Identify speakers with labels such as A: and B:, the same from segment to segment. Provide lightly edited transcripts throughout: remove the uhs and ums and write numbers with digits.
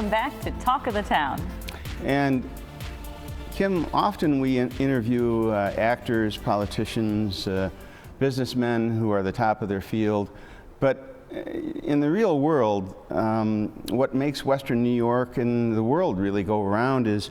A: Welcome back to Talk of the Town.
B: And Kim, often we interview actors, politicians, businessmen who are the top of their field, but in the real world, what makes Western New York and the world really go around is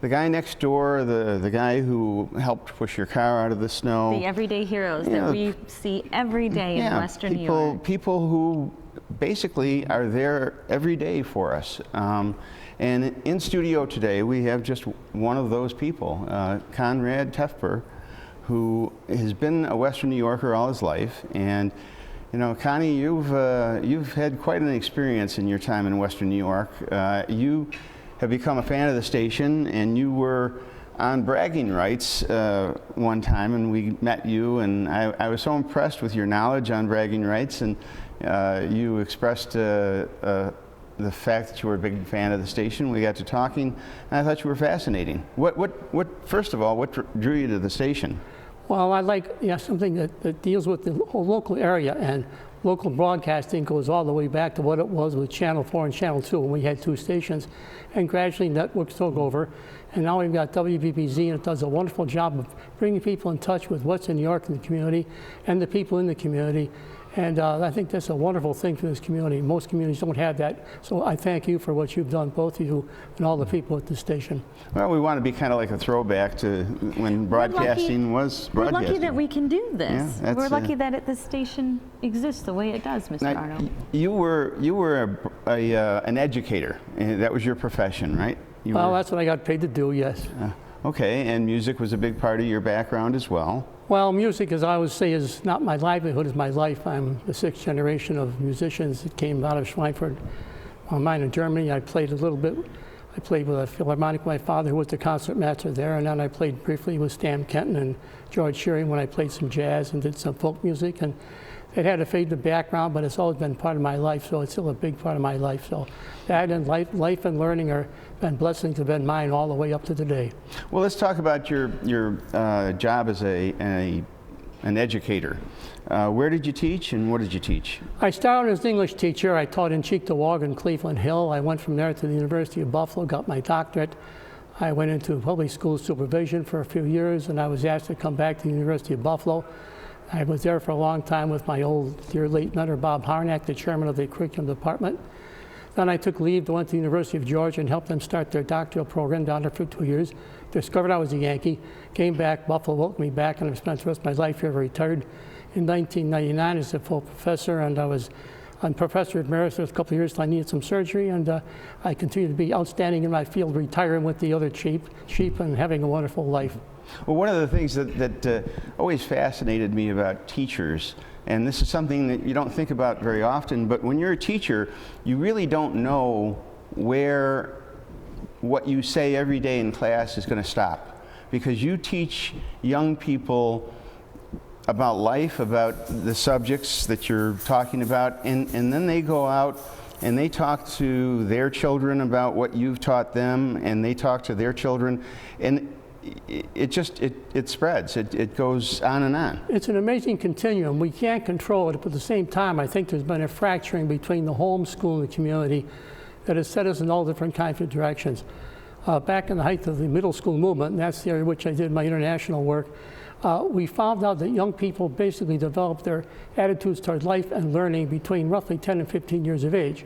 B: the guy next door, the guy who helped push your car out of the snow. The
A: everyday heroes that we see every day in Western New York. People
B: who basically are there every day for us. And in studio today, we have just one of those people, Conrad Tefper, who has been a Western New Yorker all his life. And you know, Connie, you've had quite an experience in your time in Western New York. You have become a fan of the station, and you were on Bragging Rights one time, and we met you, and I was so impressed with your knowledge on Bragging Rights, and you expressed the fact that you were a big fan of the station. We got to talking, and I thought you were fascinating. First of all, what drew you to the station?
C: Well, I like something that deals with the whole local area, and local broadcasting goes all the way back to what it was with Channel 4 and Channel 2 when we had two stations, and gradually networks took over, and now we've got WBBZ, and it does a wonderful job of bringing people in touch with what's in New York and the community and the people in the community. And I think that's a wonderful thing for this community. Most communities don't have that. So I thank you for what you've done, both of you and all the people at the station.
B: Well, we want to be kind of like a throwback to when broadcasting was broadcasting. We're
A: lucky that we can do this. Yeah, we're lucky that this station exists the way it does, Mr. Arnold.
B: You were an educator. That was your profession, right?
C: Well, that's what I got paid to do, yes.
B: Okay, and music was a big part of your background as well.
C: Well, music, as I always say, is not my livelihood, it's my life. I'm the sixth generation of musicians that came out of Schweinfurt. Mine in Germany, I played a little bit. I played with a philharmonic with my father, who was the concert master there, and then I played briefly with Stan Kenton and George Shearing when I played some jazz and did some folk music. And it had a fade to background, but it's always been part of my life, so it's still a big part of my life. So that and life and learning are been blessings have been mine all the way up to today.
B: Well, let's talk about your job as an educator. Where did you teach, and what did you teach?
C: I started as an English teacher. I taught in Cheektowaga, Cleveland Hill. I went from there to the University of Buffalo, got my doctorate. I went into public school supervision for a few years, and I was asked to come back to the University of Buffalo. I was there for a long time with my old dear late mentor, Bob Harnack, the chairman of the curriculum department. Then I took leave, went to the University of Georgia and helped them start their doctoral program down there for 2 years. Discovered I was a Yankee, came back, Buffalo welcomed me back, and I've spent the rest of my life here. I retired in 1999 as a full professor, and I was a professor emeritus for a couple of years till I needed some surgery, and I continue to be outstanding in my field, retiring with the other sheep and having a wonderful life.
B: Well, one of the things that always fascinated me about teachers, and this is something that you don't think about very often, but when you're a teacher, you really don't know where what you say every day in class is going to stop, because you teach young people about life, about the subjects that you're talking about, and then they go out and they talk to their children about what you've taught them, and they talk to their children, and it spreads. It goes on and on.
C: It's an amazing continuum. We can't control it, but at the same time, I think there's been a fracturing between the home, school, and the community that has set us in all different kinds of directions. Back in the height of the middle school movement, and that's the area in which I did my international work, we found out that young people basically develop their attitudes toward life and learning between roughly 10 and 15 years of age.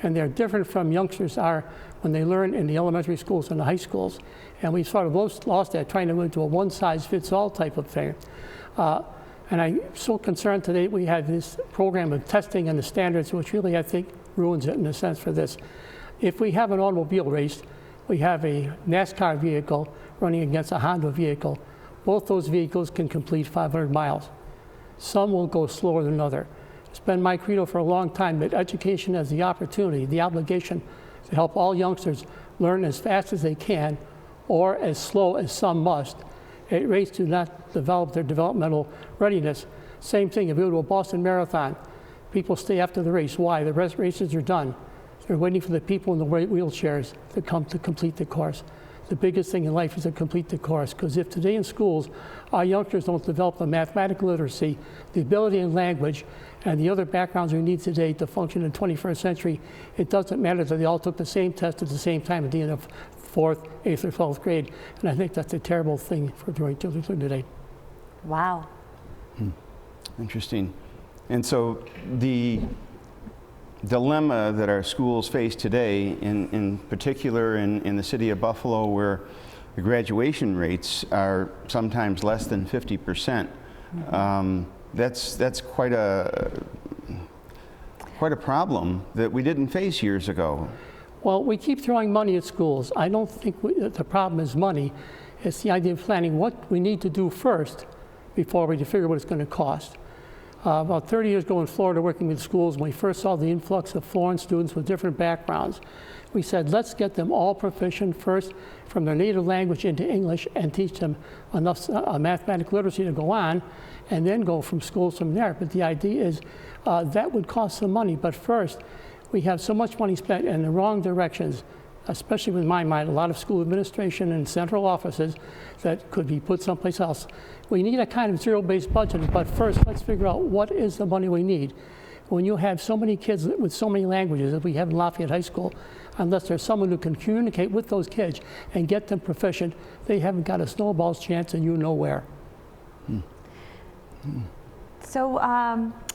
C: And they're different from youngsters are when they learn in the elementary schools and the high schools. And we sort of lost that, trying to go into a one-size-fits-all type of thing. And I'm so concerned today we have this program of testing and the standards, which really, I think, ruins it in a sense for this. If we have an automobile race, we have a NASCAR vehicle running against a Honda vehicle. Both those vehicles can complete 500 miles. Some will go slower than others. It's been my credo for a long time that education has the opportunity, the obligation to help all youngsters learn as fast as they can or as slow as some must. A race to not develop their developmental readiness. Same thing if you go to a Boston Marathon. People stay after the race. Why? The races are done. They're waiting for the people in the wheelchairs to come to complete the course. the biggest thing in life is to complete the course. Because if today in schools, our youngsters don't develop the mathematical literacy, the ability in language, and the other backgrounds we need today to function in the 21st century, it doesn't matter that they all took the same test at the same time at the end of 4th, 8th, or 12th grade. And I think that's a terrible thing for doing children today.
A: Wow.
B: Interesting. And so the dilemma that our schools face today, in particular in the city of Buffalo, where the graduation rates are sometimes less than 50%, that's quite a problem that we didn't face years ago.
C: Well, we keep throwing money at schools. I don't think the problem is money. It's the idea of planning what we need to do first before we can figure what it's going to cost. About 30 years ago in Florida, working with schools, when we first saw the influx of foreign students with different backgrounds, we said, let's get them all proficient first from their native language into English and teach them enough mathematical literacy to go on, and then go from schools from there. But the idea is that would cost some money. But first, we have so much money spent in the wrong directions, especially with my mind, a lot of school administration and central offices that could be put someplace else. We need a kind of zero-based budget, but first let's figure out what is the money we need. When you have so many kids with so many languages as we have in Lafayette High School, unless there's someone who can communicate with those kids and get them proficient, they haven't got a snowball's chance and you know where.
A: So,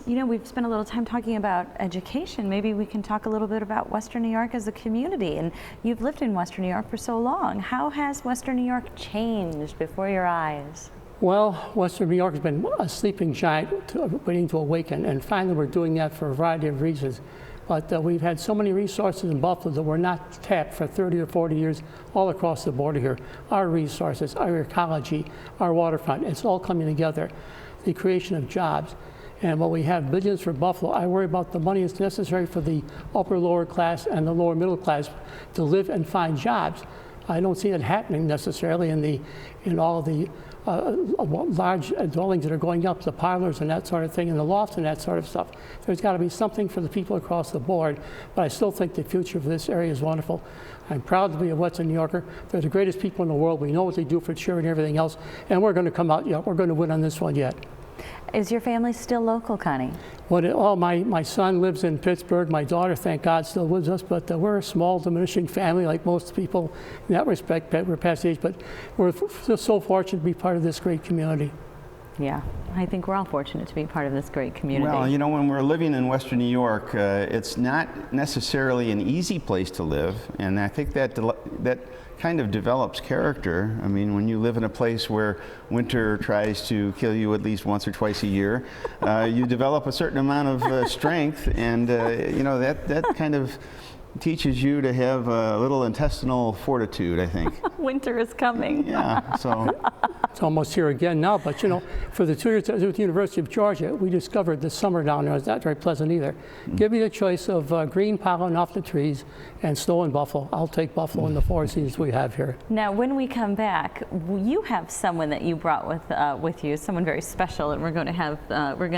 A: you know, we've spent a little time talking about education. Maybe we can talk a little bit about Western New York as a community. And you've lived in Western New York for so long. How has Western New York changed before your eyes?
C: Well, Western New York has been a sleeping giant waiting to awaken, and finally we're doing that for a variety of reasons. But we've had so many resources in Buffalo that were not tapped for 30 or 40 years all across the border here. Our resources, our ecology, our waterfront, it's all coming together. The creation of jobs. And while we have billions for Buffalo, I worry about the money that's necessary for the upper lower class and the lower middle class to live and find jobs. I don't see it happening necessarily in all the large dwellings that are going up, the parlors and that sort of thing, and the lofts and that sort of stuff. There's got to be something for the people across the board, but I still think the future for this area is wonderful. I'm proud to be a Western New Yorker. They're the greatest people in the world. We know what they do for charity and everything else, and we're going to come out yet. We're going to win on this one yet.
A: Is your family still local, Connie?
C: My son lives in Pittsburgh. My daughter, thank God, still lives with us, but we're a small, diminishing family like most people in that respect. We're past age, but we're just so fortunate to be part of this great community.
A: Yeah, I think we're all fortunate to be part of this great community.
B: Well, you know, when we're living in Western New York, it's not necessarily an easy place to live, and I think that kind of develops character. I mean, when you live in a place where winter tries to kill you at least once or twice a year, you develop a certain amount of strength, and you know, that kind of teaches you to have a little intestinal fortitude, I think.
A: Winter is coming.
B: Yeah, so.
C: It's almost here again now, but you know, for the 2 years I was with the University of Georgia, we discovered the summer down there was not very pleasant either. Give me the choice of green pollen off the trees and snow in Buffalo. I'll take Buffalo in the 4 seasons we have here.
A: Now, when we come back, you have someone that you brought with you, someone very special, and we're going to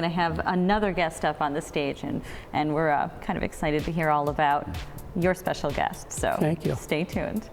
A: have another guest up on the stage, and we're kind of excited to hear all about your special guest. So
C: thank you.
A: Stay tuned.